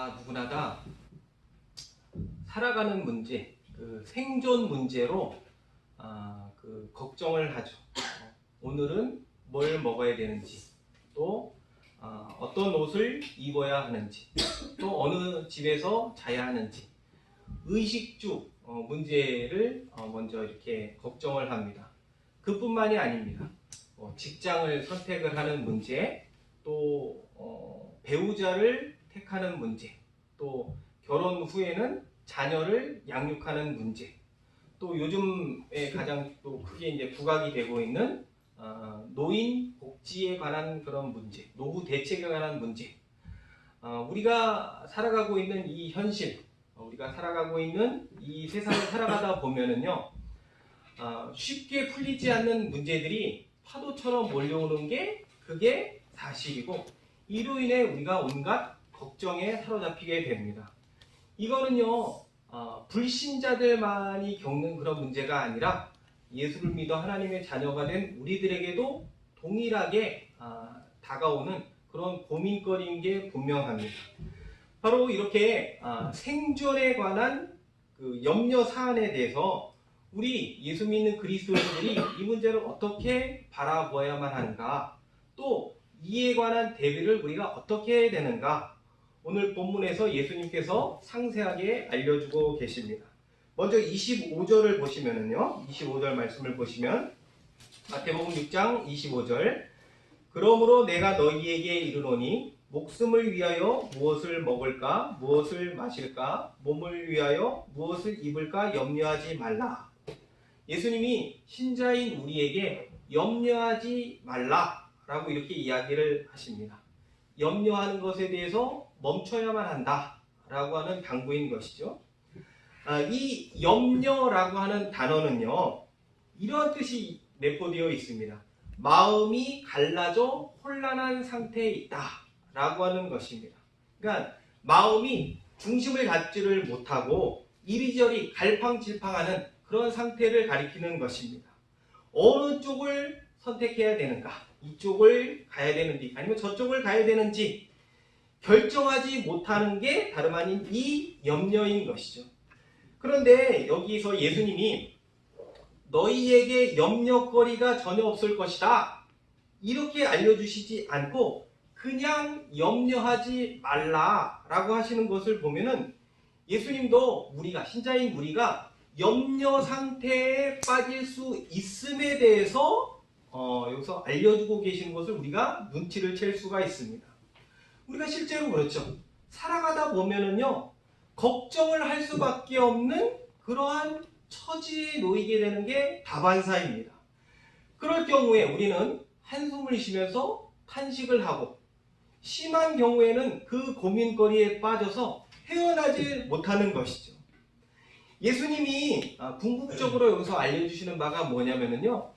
우리가 누구나 다 살아가는 문제, 그 생존 문제로 걱정을 하죠. 오늘은 뭘 먹어야 되는지, 또 어떤 옷을 입어야 하는지, 또 어느 집에서 자야 하는지, 의식주 문제를 먼저 이렇게 걱정을 합니다. 그뿐만이 아닙니다. 직장을 선택을 하는 문제, 또 배우자를 택하는 문제, 또 결혼 후에는 자녀를 양육하는 문제, 또 요즘에 가장 또 크게 이제 부각이 되고 있는 노인 복지에 관한 그런 문제, 노후 대책에 관한 문제, 우리가 살아가고 있는 이 현실, 우리가 살아가고 있는 이 세상을 살아가다 보면은요, 쉽게 풀리지 않는 문제들이 파도처럼 몰려오는 게 그게 사실이고, 이로 인해 우리가 온갖 걱정에 사로잡히게 됩니다. 이거는요, 불신자들만이 겪는 그런 문제가 아니라 예수를 믿어 하나님의 자녀가 된 우리들에게도 동일하게 다가오는 그런 고민거리인 게 분명합니다. 바로 이렇게 생존에 관한 그 염려 사안에 대해서 우리 예수 믿는 그리스도인들이 이 문제를 어떻게 바라보아야만 하는가, 또 이에 관한 대비를 우리가 어떻게 해야 되는가, 오늘 본문에서 예수님께서 상세하게 알려주고 계십니다. 먼저 25절을 보시면은요, 25절 말씀을 보시면 마태복음 6장 25절, 그러므로 내가 너희에게 이르노니 목숨을 위하여 무엇을 먹을까, 무엇을 마실까, 몸을 위하여 무엇을 입을까 염려하지 말라. 예수님이 신자인 우리에게 염려하지 말라라고 이렇게 이야기를 하십니다. 염려하는 것에 대해서 멈춰야만 한다라고 하는 당부인 것이죠. 이 염려라고 하는 단어는요, 이런 뜻이 내포되어 있습니다. 마음이 갈라져 혼란한 상태에 있다라고 하는 것입니다. 그러니까 마음이 중심을 갖지를 못하고 이리저리 갈팡질팡하는 그런 상태를 가리키는 것입니다. 어느 쪽을 선택해야 되는가, 이쪽을 가야 되는지 아니면 저쪽을 가야 되는지 결정하지 못하는 게 다름 아닌 이 염려인 것이죠. 그런데 여기서 예수님이 너희에게 염려거리가 전혀 없을 것이다 이렇게 알려주시지 않고 그냥 염려하지 말라라고 하시는 것을 보면은 예수님도 우리가, 신자인 우리가 염려 상태에 빠질 수 있음에 대해서 여기서 알려주고 계시는 것을 우리가 눈치를 챌 수가 있습니다. 우리가 실제로 그렇죠. 살아가다 보면은요, 걱정을 할 수밖에 없는 그러한 처지에 놓이게 되는 게 다반사입니다. 그럴 경우에 우리는 한숨을 쉬면서 탄식을 하고, 심한 경우에는 그 고민거리에 빠져서 헤어나지 못하는 것이죠. 예수님이 궁극적으로 여기서 알려주시는 바가 뭐냐면요,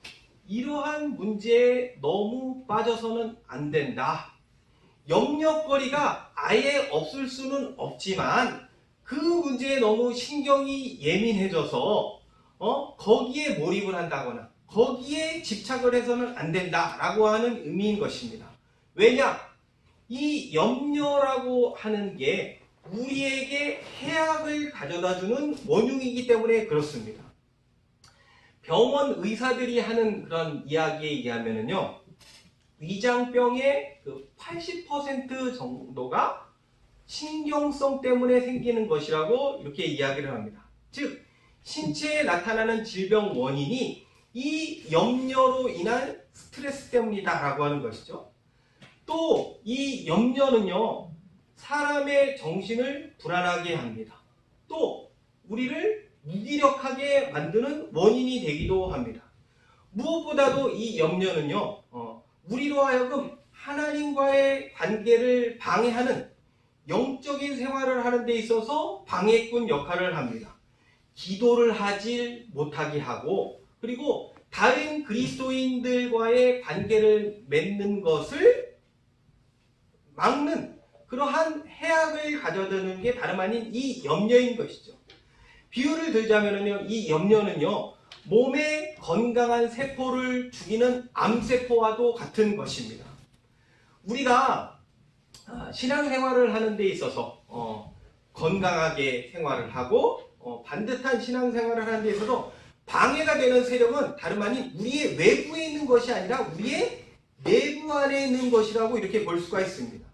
이러한 문제에 너무 빠져서는 안 된다. 염려거리가 아예 없을 수는 없지만 그 문제에 너무 신경이 예민해져서 거기에 몰입을 한다거나 거기에 집착을 해서는 안 된다라고 하는 의미인 것입니다. 왜냐? 이 염려라고 하는 게 우리에게 해악을 가져다주는 원흉이기 때문에 그렇습니다. 병원 의사들이 하는 그런 이야기에 의하면요, 위장병의 그 80% 정도가 신경성 때문에 생기는 것이라고 이렇게 이야기를 합니다. 즉, 신체에 나타나는 질병 원인이 이 염려로 인한 스트레스 때문이다라고 하는 것이죠. 또 이 염려는요, 사람의 정신을 불안하게 합니다. 또 우리를 무기력하게 만드는 원인이 되기도 합니다. 무엇보다도 이 염려는요, 우리로 하여금 하나님과의 관계를 방해하는, 영적인 생활을 하는 데 있어서 방해꾼 역할을 합니다. 기도를 하지 못하게 하고, 그리고 다른 그리스도인들과의 관계를 맺는 것을 막는 그러한 해악을 가져다는 게 다름 아닌 이 염려인 것이죠. 비유를 들자면요, 이 염려는요, 몸의 건강한 세포를 죽이는 암세포와도 같은 것입니다. 우리가 신앙생활을 하는 데 있어서 건강하게 생활을 하고 반듯한 신앙생활을 하는 데 있어서 방해가 되는 세력은 다름 아닌 우리의 외부에 있는 것이 아니라 우리의 내부 안에 있는 것이라고 이렇게 볼 수가 있습니다.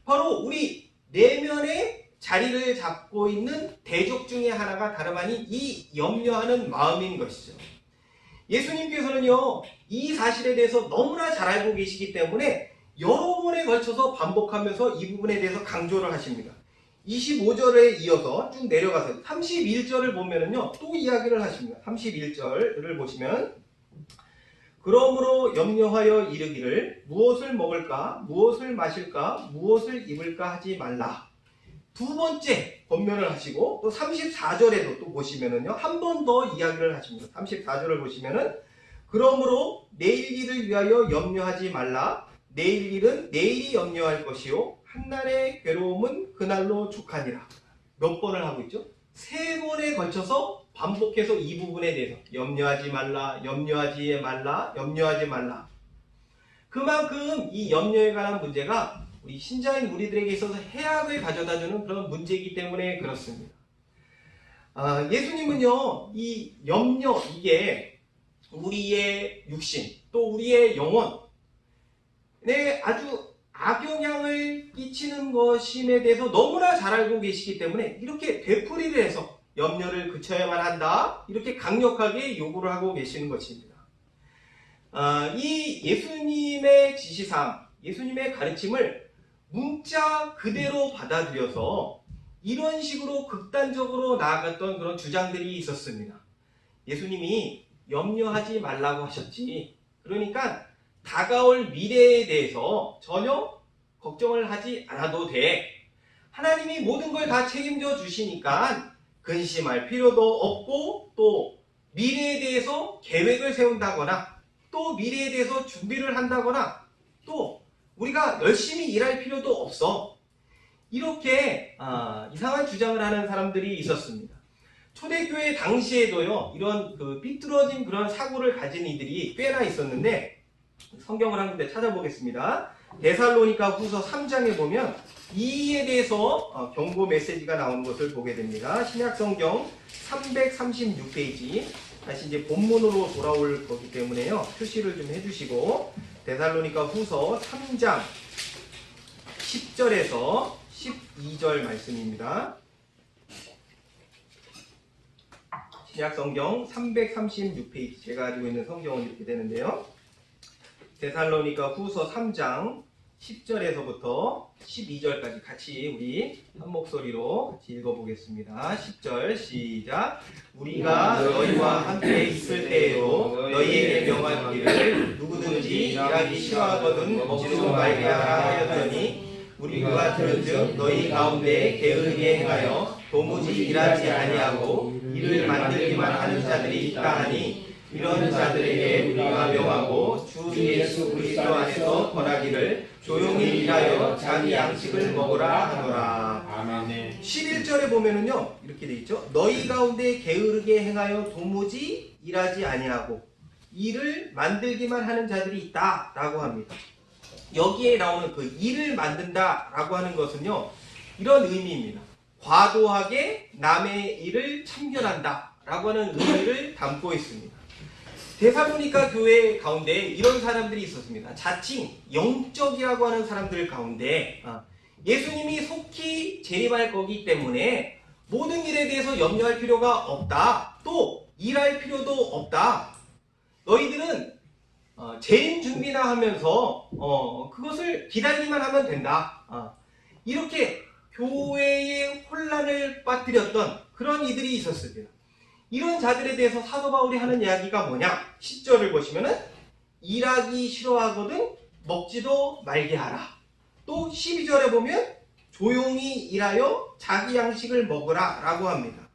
바로 우리 내면에 자리를 잡고 있는 대적 중에 하나가 다름 아닌 이 염려하는 마음인 것이죠. 예수님께서는요, 이 사실에 대해서 너무나 잘 알고 계시기 때문에 여러 번에 걸쳐서 반복하면서 이 부분에 대해서 강조를 하십니다. 25절에 이어서 쭉 내려가서 31절을 보면은요, 또 이야기를 하십니다. 31절을 보시면, 그러므로 염려하여 이르기를 무엇을 먹을까, 무엇을 마실까, 무엇을 입을까 하지 말라. 두 번째 권면을 하시고, 또 34절에도 또 보시면은요, 한 번 더 이야기를 하십니다. 34절을 보시면은, 그러므로 내일 일을 위하여 염려하지 말라. 내일 일은 내일이 염려할 것이요 한날의 괴로움은 그날로 족하니라. 몇 번을 하고 있죠? 세 번에 걸쳐서 반복해서 이 부분에 대해서 염려하지 말라, 염려하지 말라, 염려하지 말라. 그만큼 이 염려에 관한 문제가 우리 신자인 우리들에게 있어서 해악을 가져다주는 그런 문제이기 때문에 그렇습니다. 예수님은요, 이 염려, 이게 우리의 육신, 또 우리의 영혼에 아주 악영향을 끼치는 것임에 대해서 너무나 잘 알고 계시기 때문에 이렇게 되풀이를 해서 염려를 그쳐야만 한다, 이렇게 강력하게 요구를 하고 계시는 것입니다. 이 예수님의 지시사항, 예수님의 가르침을 문자 그대로 받아들여서 이런 식으로 극단적으로 나아갔던 그런 주장들이 있었습니다. 예수님이 염려하지 말라고 하셨지, 그러니까 다가올 미래에 대해서 전혀 걱정을 하지 않아도 돼. 하나님이 모든 걸 다 책임져 주시니까 근심할 필요도 없고, 또 미래에 대해서 계획을 세운다거나, 또 미래에 대해서 준비를 한다거나, 또 우리가 열심히 일할 필요도 없어. 이렇게 이상한 주장을 하는 사람들이 있었습니다. 초대교회 당시에도요, 이런 삐뚤어진 그런 사고를 가진 이들이 꽤나 있었는데, 성경을 한 군데 찾아보겠습니다. 데살로니가 후서 3장에 보면 이에 대해서 경고 메시지가 나오는 것을 보게 됩니다. 신약성경 336페이지, 다시 이제 본문으로 돌아올 거기 때문에요, 표시를 좀 해주시고, 데살로니가 후서 3장 10절에서 12절 말씀입니다. 신약성경 336페이지, 제가 가지고 있는 성경은 이렇게 되는데요. 데살로니가 후서 3장 10절에서부터 12절까지 같이 우리 한 목소리로 같이 읽어보겠습니다. 10절 시작. 우리가 너희와 함께 있을 때에도 너희에게 명하기를 누구든지 일하기 싫어하거든 먹지도 말게 하라 하였더니, 우리가 들은즉 너희 가운데 게으르게 행하여 도무지 일하지 아니하고 일을 만들기만 하는 자들이 있다 하니, 이런 자들에게 우리가 명하고 주 예수 그리스도 안에서 권하기를 조용히 일하여 자기 양식을 먹으라 하노라. 아멘. 11절에 보면은요, 이렇게 돼 있죠. 너희 가운데 게으르게 행하여 도무지 일하지 아니하고 일을 만들기만 하는 자들이 있다 라고 합니다. 여기에 나오는 그 일을 만든다 라고 하는 것은요, 이런 의미입니다. 과도하게 남의 일을 참견한다 라고 하는 의미를 담고 있습니다. 데살로니가 교회 가운데 이런 사람들이 있었습니다. 자칭 영적이라고 하는 사람들 가운데 예수님이 속히 재림할 거기 때문에 모든 일에 대해서 염려할 필요가 없다, 또 일할 필요도 없다, 너희들은 재림 준비나 하면서 그것을 기다리기만 하면 된다, 이렇게 교회의 혼란을 빠뜨렸던 그런 이들이 있었습니다. 이런 자들에 대해서 사도 바울이 하는 이야기가 뭐냐? 10절을 보시면은 일하기 싫어하거든 먹지도 말게 하라. 또 12절에 보면 조용히 일하여 자기 양식을 먹으라 라고 합니다.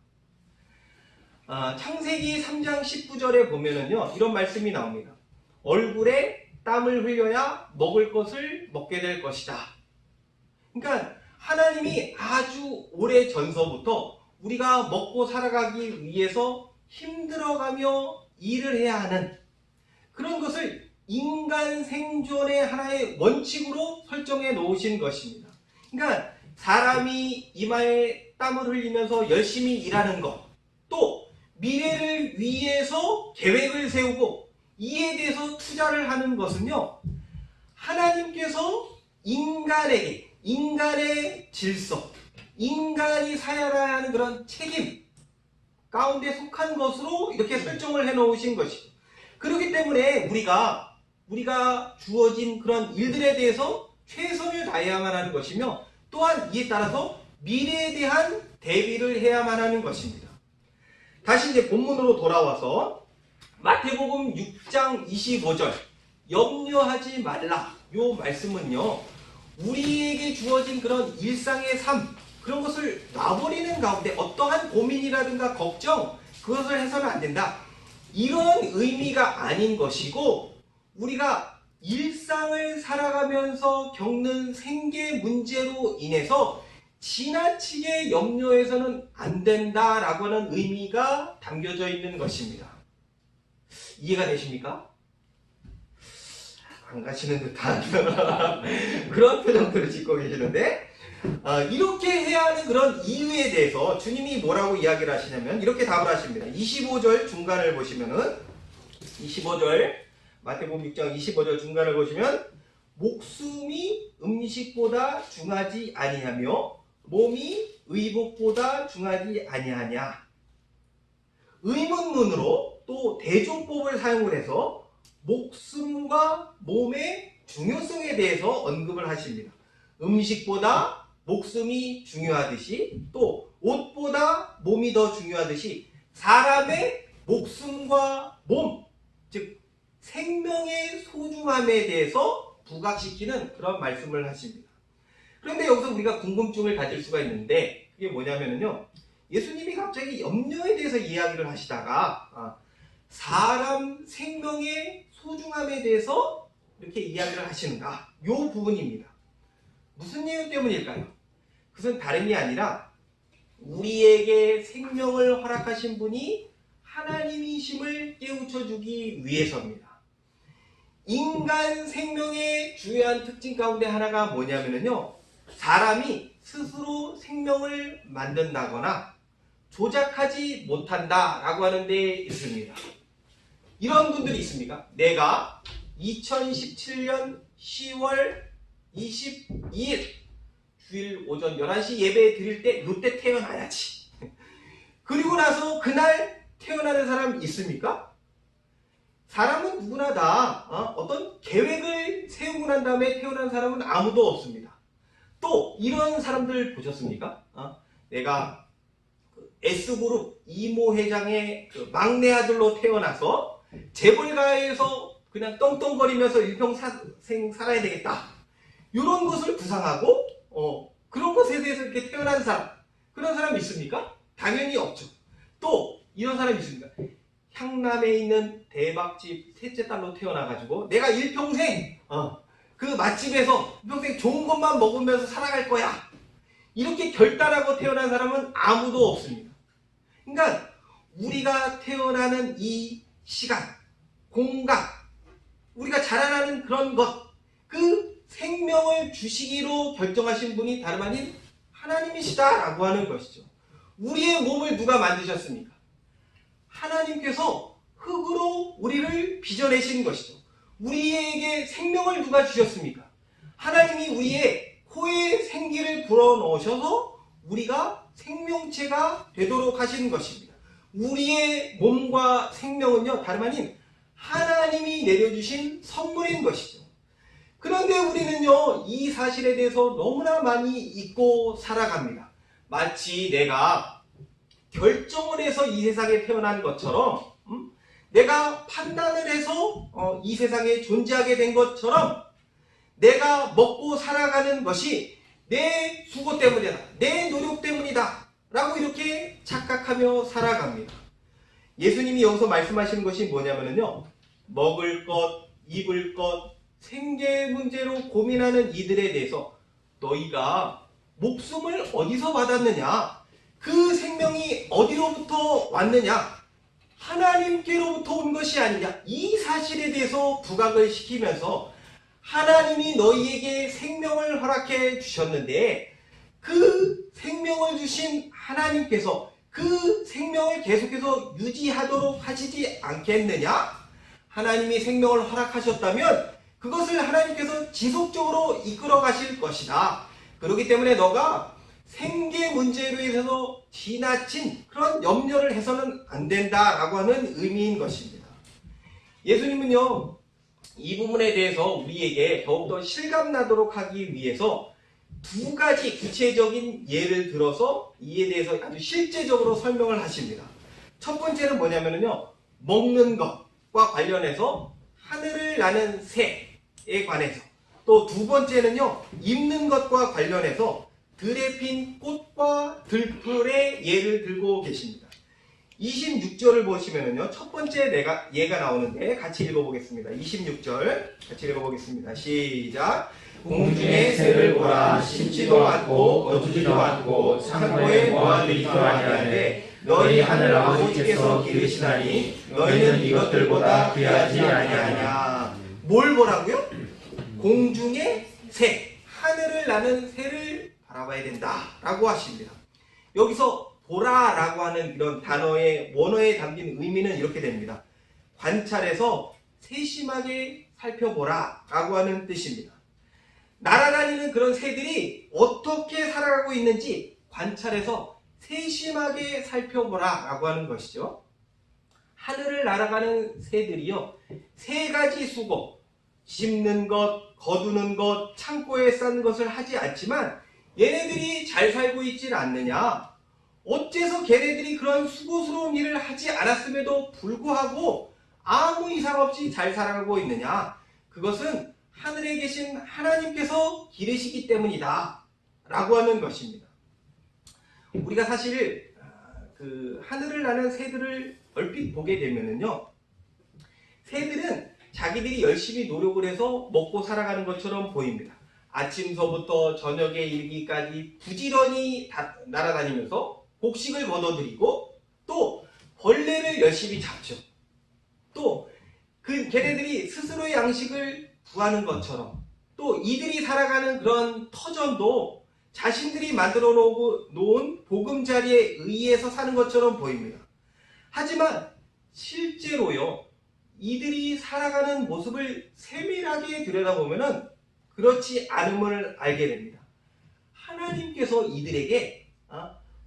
창세기 3장 19절에 보면은요, 이런 말씀이 나옵니다. 얼굴에 땀을 흘려야 먹을 것을 먹게 될 것이다. 그러니까 하나님이 아주 오래 전서부터 우리가 먹고 살아가기 위해서 힘들어가며 일을 해야 하는 그런 것을 인간 생존의 하나의 원칙으로 설정해 놓으신 것입니다. 그러니까 사람이 이마에 땀을 흘리면서 열심히 일하는 것, 또 미래를 위해서 계획을 세우고 이에 대해서 투자를 하는 것은요, 하나님께서 인간에게, 인간의 질서, 인간이 살아야 하는 그런 책임 가운데 속한 것으로 이렇게 설정을 해 놓으신 것이죠. 그렇기 때문에 우리가 주어진 그런 일들에 대해서 최선을 다해야만 하는 것이며, 또한 이에 따라서 미래에 대한 대비를 해야만 하는 것입니다. 다시 이제 본문으로 돌아와서 마태복음 6장 25절 염려하지 말라, 요 말씀은요, 우리에게 주어진 그런 일상의 삶, 그런 것을 놔버리는 가운데 어떠한 고민이라든가 걱정, 그것을 해서는 안 된다, 이런 의미가 아닌 것이고, 우리가 일상을 살아가면서 겪는 생계 문제로 인해서 지나치게 염려해서는 안 된다라고 하는 의미가 담겨져 있는 것입니다. 이해가 되십니까? 안 가시는 듯한 그런 표정들을 짓고 계시는데, 이렇게 해야 하는 그런 이유에 대해서 주님이 뭐라고 이야기를 하시냐면 이렇게 답을 하십니다. 25절 중간을 보시면은, 25절 마태복음 6장 25절 중간을 보시면, 목숨이 음식보다 중하지 아니하며 몸이 의복보다 중하지 아니하냐. 의문문으로 또 대조법을 사용을 해서 목숨과 몸의 중요성에 대해서 언급을 하십니다. 음식보다 목숨이 중요하듯이, 또 옷보다 몸이 더 중요하듯이 사람의 목숨과 몸, 즉 생명의 소중함에 대해서 부각시키는 그런 말씀을 하십니다. 그런데 여기서 우리가 궁금증을 가질 수가 있는데, 그게 뭐냐면요, 예수님이 갑자기 염려에 대해서 이야기를 하시다가 사람 생명의 소중함에 대해서 이렇게 이야기를 하시는가, 요 부분입니다. 무슨 이유 때문일까요? 그것은 다름이 아니라 우리에게 생명을 허락하신 분이 하나님이심을 깨우쳐 주기 위해서입니다. 인간 생명의 주요한 특징 가운데 하나가 뭐냐면요, 사람이 스스로 생명을 만든다거나 조작하지 못한다라고 하는 데 있습니다. 이런 분들이 있습니까? 내가 2017년 10월 22일 주일 오전 11시 예배 드릴 때 이때 태어나야지. 그리고 나서 그날 태어나는 사람 있습니까? 사람은 누구나 다 어떤 계획을 세우고 난 다음에 태어난 사람은 아무도 없습니다. 또 이런 사람들 보셨습니까? 내가 S그룹 이모 회장의 막내 아들로 태어나서 재벌가에서 그냥 떵떵거리면서 일평생 살아야 되겠다, 이런 것을 구상하고 그런 것에 대해서 이렇게 태어난 사람, 그런 사람 있습니까? 당연히 없죠. 또 이런 사람이 있습니까? 향남에 있는 대박집 셋째 딸로 태어나가지고 내가 일평생 그 맛집에서 평생 좋은 것만 먹으면서 살아갈 거야, 이렇게 결단하고 태어난 사람은 아무도 없습니다. 그러니까 우리가 태어나는 이 시간, 공간, 우리가 자라나는 그런 것, 그 생명을 주시기로 결정하신 분이 다름 아닌 하나님이시다라고 하는 것이죠. 우리의 몸을 누가 만드셨습니까? 하나님께서 흙으로 우리를 빚어내신 것이죠. 우리에게 생명을 누가 주셨습니까? 하나님이 우리의 코에 생기를 불어넣으셔서 우리가 생명체가 되도록 하신 것입니다. 우리의 몸과 생명은요, 다름 아닌 하나님이 내려주신 선물인 것이죠. 그런데 우리는요, 이 사실에 대해서 너무나 많이 잊고 살아갑니다. 마치 내가 결정을 해서 이 세상에 태어난 것처럼, 내가 판단을 해서 이 세상에 존재하게 된 것처럼, 내가 먹고 살아가는 것이 내 수고 때문이다, 내 노력 때문이다 라고 이렇게 착각하며 살아갑니다. 예수님이 여기서 말씀하시는 것이 뭐냐면요, 먹을 것, 입을 것, 생계 문제로 고민하는 이들에 대해서 너희가 목숨을 어디서 받았느냐, 그 생명이 어디로부터 왔느냐, 하나님께로부터 온 것이 아니냐, 이 사실에 대해서 부각을 시키면서 하나님이 너희에게 생명을 허락해 주셨는데 그 생명을 주신 하나님께서 그 생명을 계속해서 유지하도록 하시지 않겠느냐? 하나님이 생명을 허락하셨다면 그것을 하나님께서 지속적으로 이끌어 가실 것이다. 그렇기 때문에 너가 생계 문제로 인해서 지나친 그런 염려를 해서는 안 된다라고 하는 의미인 것입니다. 예수님은요, 이 부분에 대해서 우리에게 더욱더 실감나도록 하기 위해서 두 가지 구체적인 예를 들어서 이에 대해서 아주 실제적으로 설명을 하십니다. 첫 번째는 뭐냐면요, 먹는 것과 관련해서 하늘을 나는 새에 관해서, 또 두 번째는요, 입는 것과 관련해서 들에 핀 꽃과 들풀의 예를 들고 계십니다. 26절을 보시면요, 첫 번째 예가 나오는데 같이 읽어보겠습니다. 26절 같이 읽어보겠습니다. 시작. 공중의 새를 보라. 심지도 않고 거두지도 않고 창고에 모아두지도 아니하되 너희 하늘 아버지께서 기르시나니 너희는 이것들보다 귀하지 아니하냐. 뭘 보라고요? 공중의 새, 하늘을 나는 새를 바라봐야 된다라고 하십니다. 여기서 보라라고 하는 이런 단어의 원어에 담긴 의미는 이렇게 됩니다. 관찰해서 세심하게 살펴보라 라고 하는 뜻입니다. 날아다니는 그런 새들이 어떻게 살아가고 있는지 관찰해서 세심하게 살펴보라 라고 하는 것이죠. 하늘을 날아가는 새들이요, 세 가지 수고, 씹는 것, 거두는 것, 창고에 쌓는 것을 하지 않지만 얘네들이 잘 살고 있질 않느냐? 어째서 걔네들이 그런 수고스러운 일을 하지 않았음에도 불구하고 아무 이상 없이 잘 살아가고 있느냐? 그것은 하늘에 계신 하나님께서 기르시기 때문이다 라고 하는 것입니다. 우리가 사실 그 하늘을 나는 새들을 얼핏 보게 되면은요, 새들은 자기들이 열심히 노력을 해서 먹고 살아가는 것처럼 보입니다. 아침서부터 저녁에 이르기까지 부지런히 날아다니면서 곡식을 거둬들이고 또 벌레를 열심히 잡죠. 또 걔네들이 스스로의 양식을 구하는 것처럼, 또 이들이 살아가는 그런 터전도 자신들이 만들어 놓은 보금자리에 의해서 사는 것처럼 보입니다. 하지만 실제로요, 이들이 살아가는 모습을 세밀하게 들여다보면은 그렇지 않음을 알게 됩니다. 하나님께서 이들에게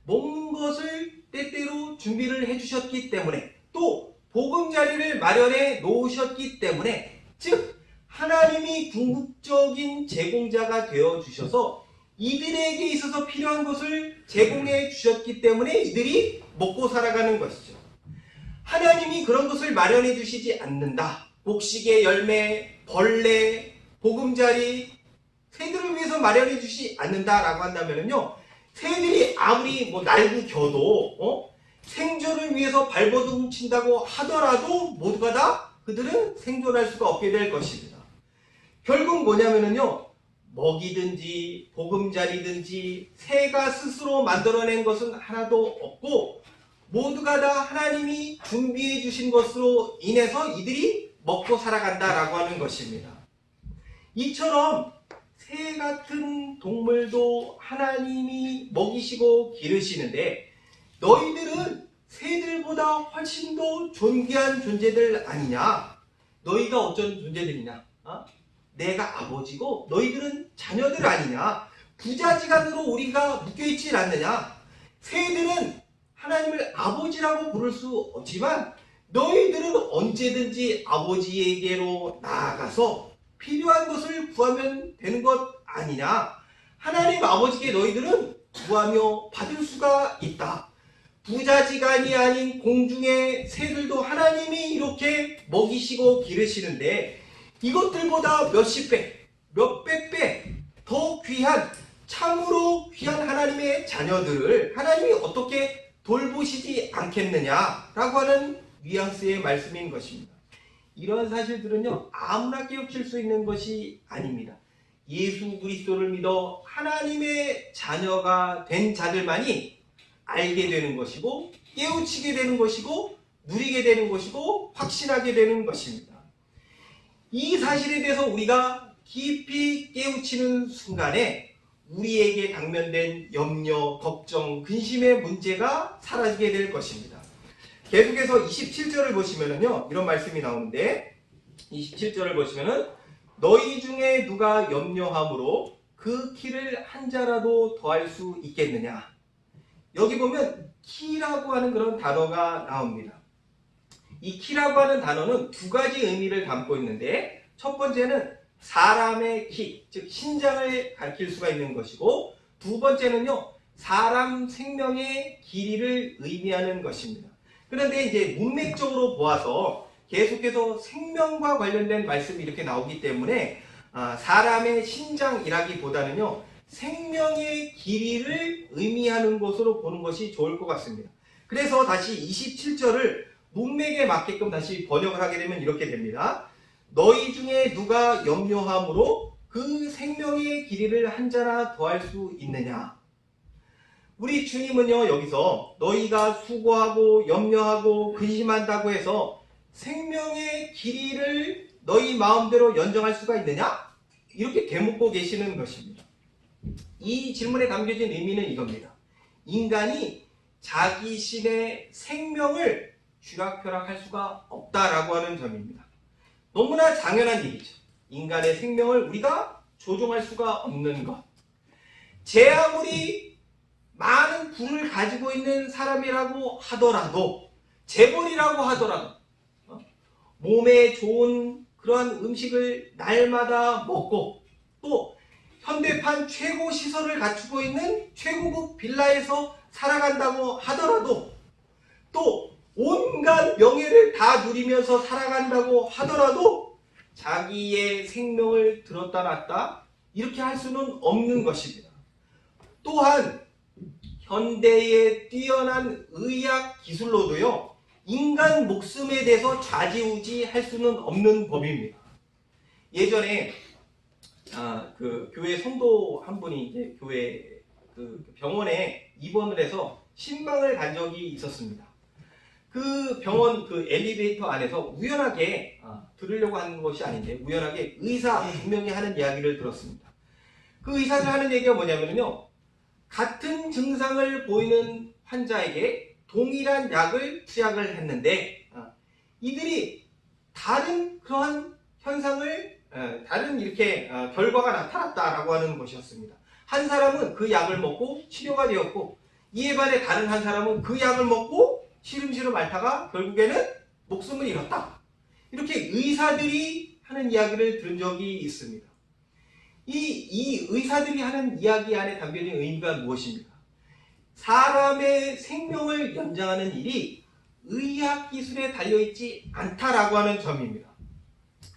먹는 것을 때때로 준비를 해주셨기 때문에, 또 보금자리를 마련해 놓으셨기 때문에, 즉 하나님이 궁극적인 제공자가 되어 주셔서 이들에게 있어서 필요한 것을 제공해 주셨기 때문에 이들이 먹고 살아가는 것이죠. 하나님이 그런 것을 마련해 주시지 않는다. 곡식의 열매, 벌레, 보금자리, 새들을 위해서 마련해 주시지 않는다라고 한다면요, 새들이 아무리 날고 겨도 생존을 위해서 발버둥 친다고 하더라도 모두가 다 그들은 생존할 수가 없게 될 것입니다. 결국 뭐냐면요, 먹이든지 보금자리든지 새가 스스로 만들어낸 것은 하나도 없고 모두가 다 하나님이 준비해 주신 것으로 인해서 이들이 먹고 살아간다라고 하는 것입니다. 이처럼 새 같은 동물도 하나님이 먹이시고 기르시는데 너희들은 새들보다 훨씬 더 존귀한 존재들 아니냐? 너희가 어쩐 존재들이냐? 내가 아버지고 너희들은 자녀들 아니냐? 부자지간으로 우리가 묶여있지 않느냐? 새들은 하나님을 아버지라고 부를 수 없지만 너희들은 언제든지 아버지에게로 나아가서 필요한 것을 구하면 되는 것 아니냐? 하나님 아버지께 너희들은 구하며 받을 수가 있다. 부자지간이 아닌 공중의 새들도 하나님이 이렇게 먹이시고 기르시는데 이것들보다 몇십 배, 몇백 배 더 귀한, 참으로 귀한 하나님의 자녀들을 하나님이 어떻게 돌보시지 않겠느냐라고 하는 뉘앙스의 말씀인 것입니다. 이런 사실들은요, 아무나 깨우칠 수 있는 것이 아닙니다. 예수 그리스도를 믿어 하나님의 자녀가 된 자들만이 알게 되는 것이고, 깨우치게 되는 것이고, 누리게 되는 것이고, 확신하게 되는 것입니다. 이 사실에 대해서 우리가 깊이 깨우치는 순간에 우리에게 당면된 염려, 걱정, 근심의 문제가 사라지게 될 것입니다. 계속해서 27절을 보시면은요, 이런 말씀이 나오는데, 27절을 보시면은, 너희 중에 누가 염려함으로 그 키를 한 자라도 더할 수 있겠느냐. 여기 보면 키라고 하는 그런 단어가 나옵니다. 이 키라고 하는 단어는 두 가지 의미를 담고 있는데, 첫 번째는 사람의 키, 즉 신장을 가리킬 수가 있는 것이고, 두 번째는요, 사람 생명의 길이를 의미하는 것입니다. 그런데 이제 문맥적으로 보아서 계속해서 생명과 관련된 말씀이 이렇게 나오기 때문에 사람의 신장이라기보다는요, 생명의 길이를 의미하는 것으로 보는 것이 좋을 것 같습니다. 그래서 다시 27절을 문맥에 맞게끔 다시 번역을 하게 되면 이렇게 됩니다. 너희 중에 누가 염려함으로 그 생명의 길이를 한 자나 더할 수 있느냐. 우리 주님은요, 여기서 너희가 수고하고 염려하고 근심한다고 해서 생명의 길이를 너희 마음대로 연정할 수가 있느냐? 이렇게 되묻고 계시는 것입니다. 이 질문에 담겨진 의미는 이겁니다. 인간이 자기 신의 생명을 쥐락펴락할 수가 없다라고 하는 점입니다. 너무나 당연한 일이죠. 인간의 생명을 우리가 조종할 수가 없는 것. 제 아무리 많은 부를 가지고 있는 사람이라고 하더라도, 재벌이라고 하더라도, 몸에 좋은 그러한 음식을 날마다 먹고, 또 현대판 최고 시설을 갖추고 있는 최고급 빌라에서 살아간다고 하더라도, 또 온갖 명예를 다 누리면서 살아간다고 하더라도 자기의 생명을 들었다 놨다 이렇게 할 수는 없는 것입니다. 또한 현대의 뛰어난 의학 기술로도요, 인간 목숨에 대해서 좌지우지할 수는 없는 법입니다. 예전에 그 교회 성도 한 분이 이제 교회 그 병원에 입원을 해서 신방을 간 적이 있었습니다. 그 병원 그 엘리베이터 안에서 우연하게 들으려고 하는 것이 아닌데 우연하게 의사 두 명이 하는 이야기를 들었습니다. 그 의사들 하는 얘기가 뭐냐면요, 같은 증상을 보이는 환자에게 동일한 약을 투약을 했는데 이들이 다른 그러한 현상을 다른 이렇게 결과가 나타났다라고 하는 것이었습니다. 한 사람은 그 약을 먹고 치료가 되었고, 이에 반해 다른 한 사람은 그 약을 먹고 시름시름 앓다가 결국에는 목숨을 잃었다. 이렇게 의사들이 하는 이야기를 들은 적이 있습니다. 이 의사들이 하는 이야기 안에 담겨진 의미가 무엇입니까? 사람의 생명을 연장하는 일이 의학 기술에 달려있지 않다라고 하는 점입니다.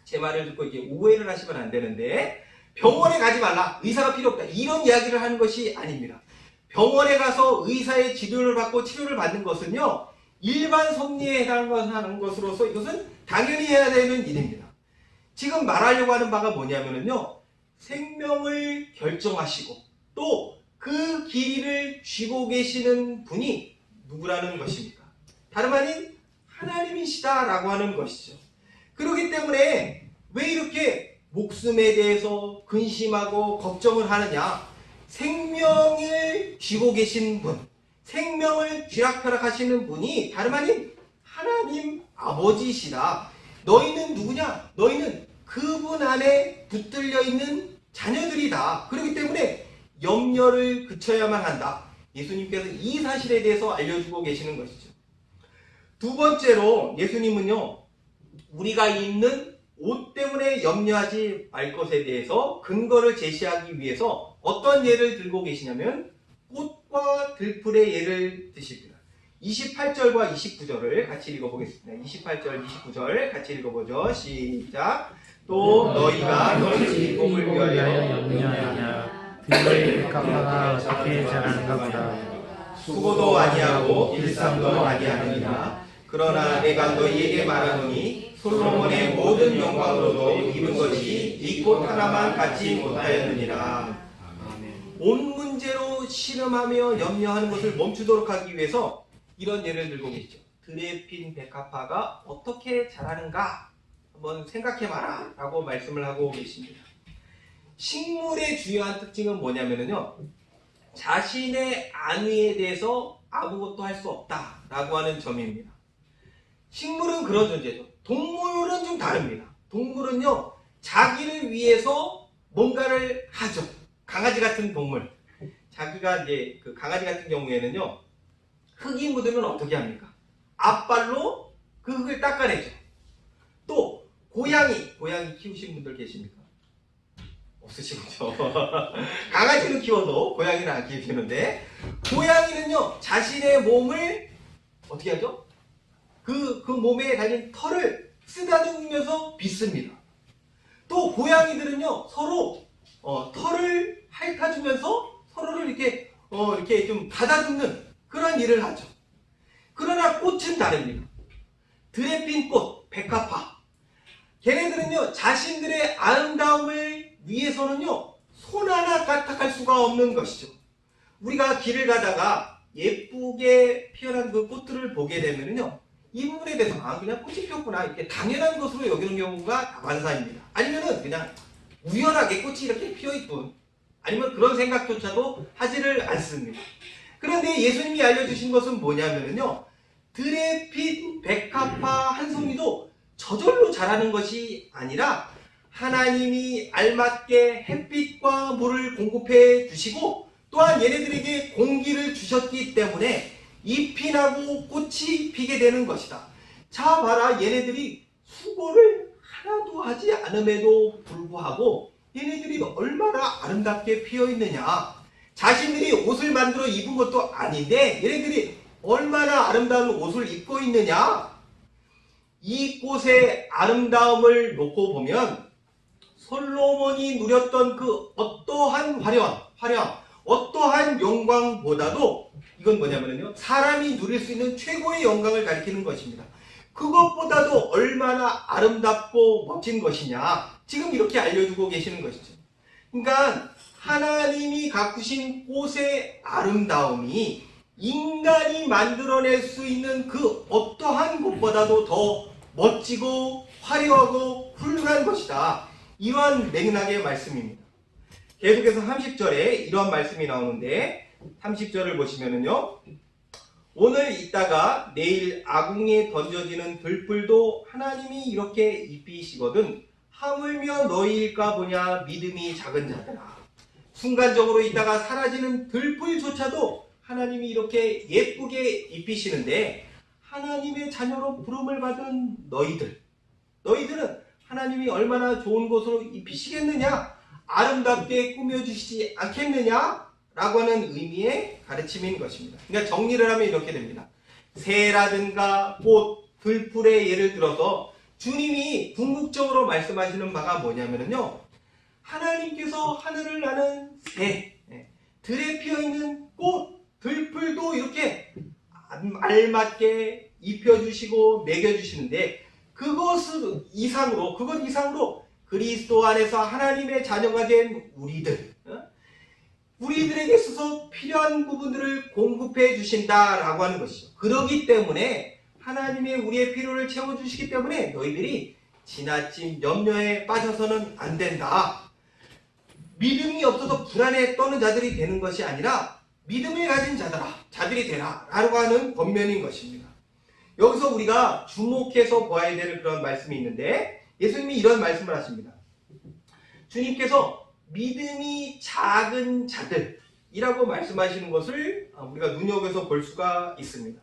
제 말을 듣고 이제 오해를 하시면 안 되는데, 병원에 가지 말라, 의사가 필요 없다, 이런 이야기를 하는 것이 아닙니다. 병원에 가서 의사의 치료를 받고 치료를 받는 것은요, 일반 섭리에 해당하는 것으로서 이것은 당연히 해야 되는 일입니다. 지금 말하려고 하는 바가 뭐냐면요, 생명을 결정하시고 또 그 길이를 쥐고 계시는 분이 누구라는 것입니까? 다름 아닌 하나님이시다라고 하는 것이죠. 그렇기 때문에 왜 이렇게 목숨에 대해서 근심하고 걱정을 하느냐? 생명을 쥐고 계신 분, 생명을 쥐락펴락 하시는 분이 다름 아닌 하나님 아버지시다. 너희는 누구냐? 너희는 그분 안에 붙들려 있는 자녀들이다. 그렇기 때문에 염려를 그쳐야만 한다. 예수님께서 이 사실에 대해서 알려주고 계시는 것이죠. 두 번째로 예수님은요, 우리가 입는 옷 때문에 염려하지 말 것에 대해서 근거를 제시하기 위해서 어떤 예를 들고 계시냐면 꽃과 들풀의 예를 드십니다. 28절과 29절을 같이 읽어보겠습니다. 28절, 29절 같이 읽어보죠. 시작. 또 너희가 너희 복을 위하여 염려하냐. 들의 백합화가 어떻게 자라는가 보다. 수고도 아니하고 일삼도 아니하느니라. 그러나 내가 너희에게 말하노니 솔로몬의 모든 영광으로도 입은 것이 이 꽃 하나만 갖지 못하였느니라. 온 문제로 실험하며 염려하는 것을 멈추도록 하기 위해서 이런 예를 들고 계시죠. 들에 핀 백합화가 어떻게 자라는가 한번 생각해봐라 라고 말씀을 하고 계십니다. 식물의 중요한 특징은 뭐냐면요. 자신의 안위에 대해서 아무것도 할 수 없다라고 하는 점입니다. 식물은 그런 존재죠. 동물은 좀 다릅니다. 동물은요, 자기를 위해서 뭔가를 하죠. 강아지 같은 동물. 자기가 이제 그 강아지 같은 경우에는요, 흙이 묻으면 어떻게 합니까? 앞발로 그 흙을 닦아내죠. 또 고양이 키우신 분들 계십니까? 없으시군요. 강아지는 키워도 고양이는 안 키우시는데, 고양이는요 자신의 몸을 어떻게 하죠? 그 몸에 달린 털을 쓰다듬으면서 빗습니다. 또 고양이들은요 서로 털을 핥아주면서 서로를 이렇게 좀 가다듬는 그런 일을 하죠. 그러나 꽃은 다릅니다. 들에 핀 꽃, 백합화. 걔네들은요 자신들의 아름다움을 위해서는요 손 하나 까딱할 수가 없는 것이죠. 우리가 길을 가다가 예쁘게 피어난 그 꽃들을 보게 되면요 이 부분에 대해서 그냥 꽃이 피었구나 이렇게 당연한 것으로 여기는 경우가 다반사입니다. 아니면은 그냥 우연하게 꽃이 이렇게 피어있군, 아니면 그런 생각조차도 하지를 않습니다. 그런데 예수님이 알려주신 것은 뭐냐면요, 들에 핀 백합화 한 송이도 저절로 자라는 것이 아니라 하나님이 알맞게 햇빛과 물을 공급해 주시고 또한 얘네들에게 공기를 주셨기 때문에 잎이 나고 꽃이 피게 되는 것이다. 자 봐라, 얘네들이 수고를 하나도 하지 않음에도 불구하고 얘네들이 얼마나 아름답게 피어있느냐. 자신들이 옷을 만들어 입은 것도 아닌데 얘네들이 얼마나 아름다운 옷을 입고 있느냐. 이 꽃의 아름다움을 놓고 보면 솔로몬이 누렸던 그 어떠한 화려함, 어떠한 영광보다도 이건 뭐냐면요, 사람이 누릴 수 있는 최고의 영광을 가리키는 것입니다. 그것보다도 얼마나 아름답고 멋진 것이냐, 지금 이렇게 알려주고 계시는 것이죠. 그러니까 하나님이 가꾸신 꽃의 아름다움이 인간이 만들어낼 수 있는 그 어떠한 것보다도 더 멋지고 화려하고 훌륭한 것이다. 이러한 맥락의 말씀입니다. 계속해서 30절에 이러한 말씀이 나오는데 30절을 보시면은요, 오늘 있다가 내일 아궁이에 던져지는 들풀도 하나님이 이렇게 입히시거든 하물며 너희일까 보냐 믿음이 작은 자들아. 순간적으로 있다가 사라지는 들풀조차도 하나님이 이렇게 예쁘게 입히시는데, 하나님의 자녀로 부름을 받은 너희들은 하나님이 얼마나 좋은 것으로 입히시겠느냐, 아름답게 꾸며주시지 않겠느냐 라고 하는 의미의 가르침인 것입니다. 그러니까 정리를 하면 이렇게 됩니다. 새라든가 꽃, 들풀의 예를 들어서 주님이 궁극적으로 말씀하시는 바가 뭐냐면요, 하나님께서 하늘을 나는 새, 들에 피어있는 꽃, 들풀도 이렇게 알맞게 입혀주시고 먹여주시는데 그것 이상으로 그리스도 안에서 하나님의 자녀가 된 우리들에게 있어서 필요한 부분들을 공급해 주신다라고 하는 것이죠. 그렇기 때문에 하나님의 우리의 필요를 채워주시기 때문에 너희들이 지나친 염려에 빠져서는 안 된다. 믿음이 없어서 불안에 떠는 자들이 되는 것이 아니라 믿음을 가진 자들이 되라 라고 하는 권면인 것입니다. 여기서 우리가 주목해서 보아야 될 그런 말씀이 있는데, 예수님이 이런 말씀을 하십니다. 주님께서 믿음이 작은 자들이라고 말씀하시는 것을 우리가 눈여겨서 볼 수가 있습니다.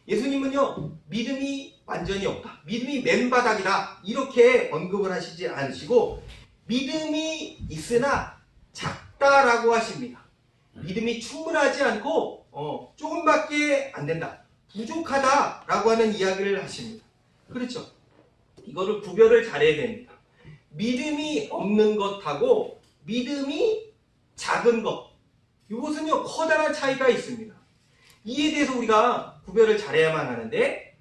예수님은요, 믿음이 완전히 없다, 믿음이 맨바닥이다 이렇게 언급을 하시지 않으시고 믿음이 있으나 작다라고 하십니다. 믿음이 충분하지 않고 조금밖에 안 된다, 부족하다라고 하는 이야기를 하십니다. 그렇죠? 이거를 구별을 잘해야 됩니다. 믿음이 없는 것하고 믿음이 작은 것, 이것은요 커다란 차이가 있습니다. 이에 대해서 우리가 구별을 잘해야만 하는데,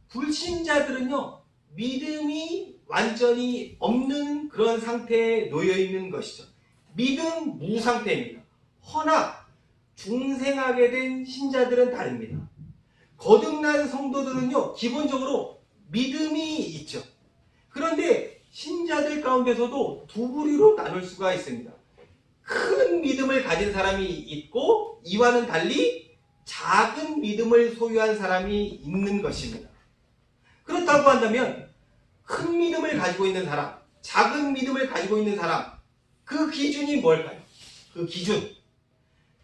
불신자들은요 믿음이 완전히 없는 그런 상태에 놓여 있는 것이죠. 믿음 무 상태입니다. 허나 중생하게 된 신자들은 다릅니다. 거듭난 성도들은요 기본적으로 믿음이 있죠. 그런데 신자들 가운데서도 두 부류로 나눌 수가 있습니다. 큰 믿음을 가진 사람이 있고 이와는 달리 작은 믿음을 소유한 사람이 있는 것입니다. 그렇다고 한다면 큰 믿음을 가지고 있는 사람, 작은 믿음을 가지고 있는 사람, 그 기준이 뭘까요? 그 기준,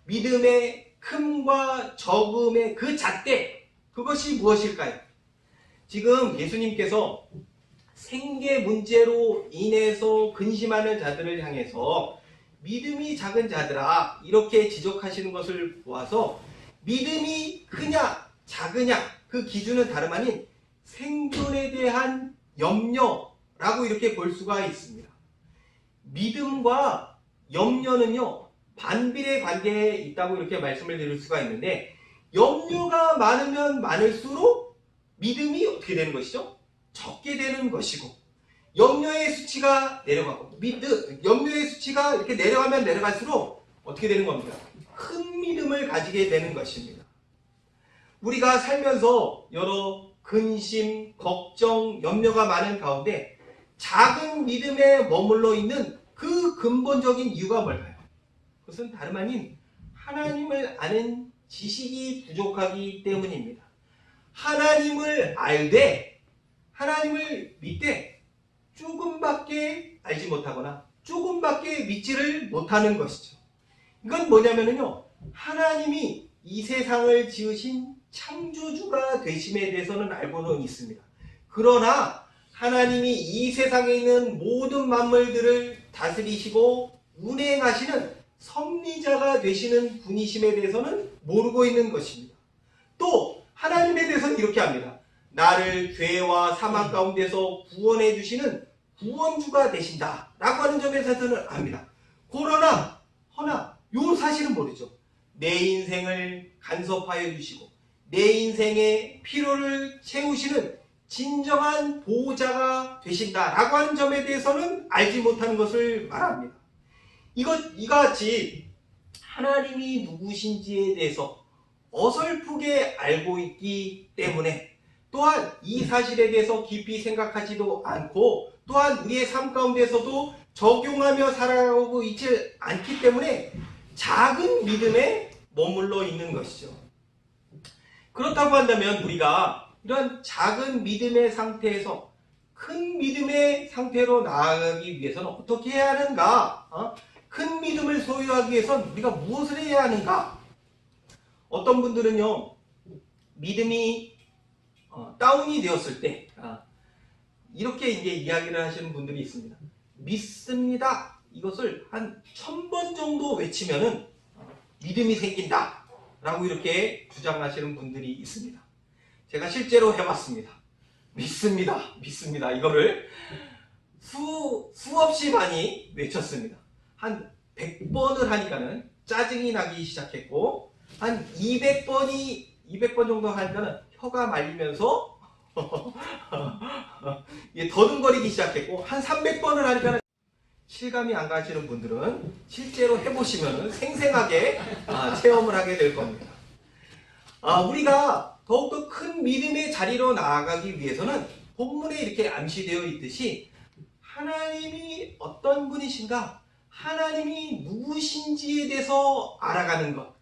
믿음의 큼과 적음의 그 잣대, 그것이 무엇일까요? 지금 예수님께서 생계 문제로 인해서 근심하는 자들을 향해서 믿음이 작은 자들아 이렇게 지적하시는 것을 보아서 믿음이 크냐 작으냐 그 기준은 다름 아닌 생존에 대한 염려라고 이렇게 볼 수가 있습니다. 믿음과 염려는요 반비례 관계에 있다고 이렇게 말씀을 드릴 수가 있는데, 염려가 많으면 많을수록 믿음이 어떻게 되는 것이죠? 적게 되는 것이고, 염려의 수치가 내려가고 염려의 수치가 이렇게 내려가면 내려갈수록 어떻게 되는 겁니까? 큰 믿음을 가지게 되는 것입니다. 우리가 살면서 여러 근심, 걱정, 염려가 많은 가운데 작은 믿음에 머물러 있는 그 근본적인 이유가 뭘까요? 그것은 다름 아닌 하나님을 아는 지식이 부족하기 때문입니다. 하나님을 알되, 하나님을 믿되 조금밖에 알지 못하거나 조금밖에 믿지를 못하는 것이죠. 이건 뭐냐면요, 하나님이 이 세상을 지으신 창조주가 되심에 대해서는 알고는 있습니다. 그러나 하나님이 이 세상에 있는 모든 만물들을 다스리시고 운행하시는 섭리자가 되시는 분이심에 대해서는 모르고 있는 것입니다. 또 하나님에 대해서는 이렇게 합니다. 나를 죄와 사망 가운데서 구원해 주시는 구원주가 되신다 라고 하는 점에 대해서는 압니다. 그러나 요 사실은 모르죠. 내 인생을 간섭하여 주시고 내 인생의 필요를 채우시는 진정한 보호자가 되신다 라고 하는 점에 대해서는 알지 못하는 것을 말합니다. 이같이 하나님이 누구신지에 대해서 어설프게 알고 있기 때문에, 또한 이 사실에 대해서 깊이 생각하지도 않고 또한 우리의 삶 가운데서도 적용하며 살아오고 있지 않기 때문에 작은 믿음에 머물러 있는 것이죠. 그렇다고 한다면 우리가 이런 작은 믿음의 상태에서 큰 믿음의 상태로 나아가기 위해서는 어떻게 해야 하는가? 큰 믿음을 소유하기 위해서는 우리가 무엇을 해야 하는가? 어떤 분들은요, 믿음이 다운이 되었을 때 이렇게 이제 이야기를 하시는 분들이 있습니다. 믿습니다. 이것을 한 1000번 정도 외치면은 믿음이 생긴다 라고 이렇게 주장하시는 분들이 있습니다. 제가 실제로 해봤습니다. 믿습니다. 이거를 수없이 많이 외쳤습니다. 한 100번을 하니까는 짜증이 나기 시작했고, 한 200번 정도 하니까는 혀가 말리면서 더듬거리기 시작했고, 한 300번을 하니까는 실감이 안 가시는 분들은 실제로 해보시면 생생하게 체험을 하게 될 겁니다. 우리가 더욱더 큰 믿음의 자리로 나아가기 위해서는 본문에 이렇게 암시되어 있듯이 하나님이 어떤 분이신가, 하나님이 누구신지에 대해서 알아가는 것,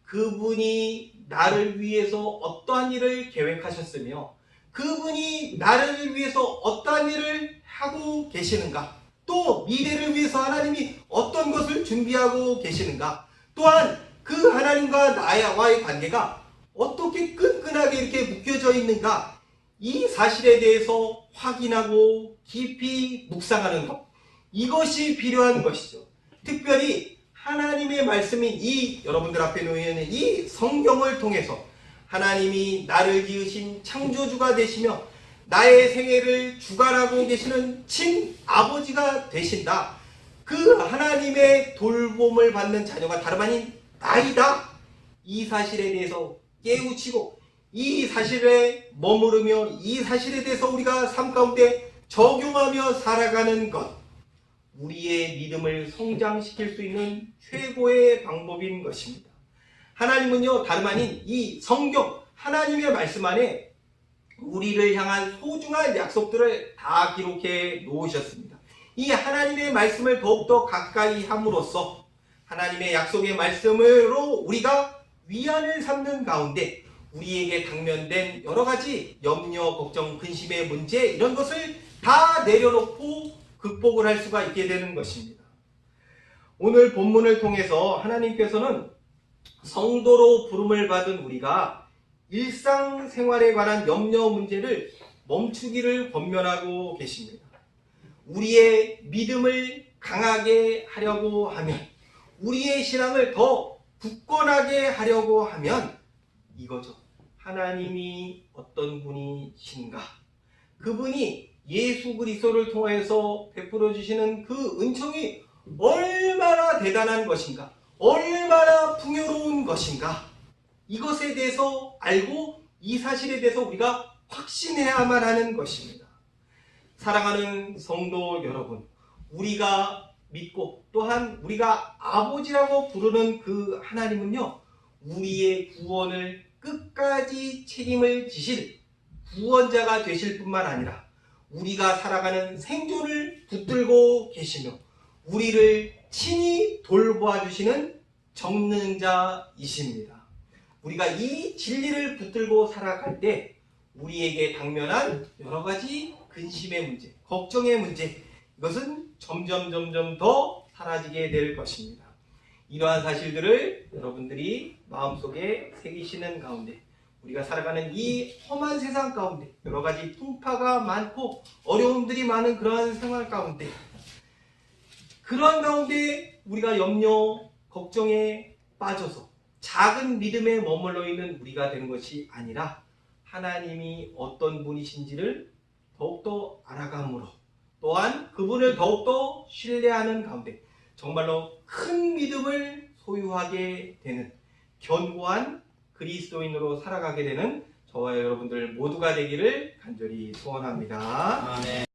그분이 나를 위해서 어떠한 일을 계획하셨으며 그분이 나를 위해서 어떠한 일을 하고 계시는가, 또 미래를 위해서 하나님이 어떤 것을 준비하고 계시는가, 또한 그 하나님과 나와의 관계가 어떻게 끈끈하게 이렇게 묶여져 있는가, 이 사실에 대해서 확인하고 깊이 묵상하는 것, 이것이 필요한 것이죠. 특별히 하나님의 말씀인 여러분들 앞에 놓여있는 이 성경을 통해서 하나님이 나를 지으신 창조주가 되시며 나의 생애를 주관하고 계시는 친아버지가 되신다. 그 하나님의 돌봄을 받는 자녀가 다름 아닌 나이다. 이 사실에 대해서 깨우치고 이 사실에 머무르며 이 사실에 대해서 우리가 삶 가운데 적용하며 살아가는 것, 우리의 믿음을 성장시킬 수 있는 최고의 방법인 것입니다. 하나님은요, 다름 아닌 이 성경, 하나님의 말씀 안에 우리를 향한 소중한 약속들을 다 기록해 놓으셨습니다. 이 하나님의 말씀을 더욱더 가까이 함으로써 하나님의 약속의 말씀으로 우리가 위안을 삼는 가운데 우리에게 당면된 여러 가지 염려, 걱정, 근심의 문제 이런 것을 다 내려놓고 극복을 할 수가 있게 되는 것입니다. 오늘 본문을 통해서 하나님께서는 성도로 부름을 받은 우리가 일상생활에 관한 염려 문제를 멈추기를 권면하고 계십니다. 우리의 믿음을 강하게 하려고 하면, 우리의 신앙을 더 굳건하게 하려고 하면 이거죠. 하나님이 어떤 분이신가? 그분이 예수 그리스도를 통해서 베풀어 주시는 그 은총이 얼마나 대단한 것인가? 얼마나 풍요로운 것인가? 이것에 대해서 알고 이 사실에 대해서 우리가 확신해야만 하는 것입니다. 사랑하는 성도 여러분, 우리가 믿고 또한 우리가 아버지라고 부르는 그 하나님은요, 우리의 구원을 끝까지 책임을 지실 구원자가 되실 뿐만 아니라 우리가 살아가는 생존을 붙들고 계시며 우리를 친히 돌보아 주시는 정능자이십니다. 우리가 이 진리를 붙들고 살아갈 때 우리에게 당면한 여러 가지 근심의 문제, 걱정의 문제, 이것은 점점 더 사라지게 될 것입니다. 이러한 사실들을 여러분들이 마음속에 새기시는 가운데 우리가 살아가는 이 험한 세상 가운데 여러 가지 풍파가 많고 어려움들이 많은 그러한 생활 가운데, 그러한 가운데 우리가 염려, 걱정에 빠져서 작은 믿음에 머물러 있는 우리가 되는 것이 아니라 하나님이 어떤 분이신지를 더욱더 알아감으로 또한 그분을 더욱더 신뢰하는 가운데 정말로 큰 믿음을 소유하게 되는 견고한 그리스도인으로 살아가게 되는 저와 여러분들 모두가 되기를 간절히 소원합니다. 아멘.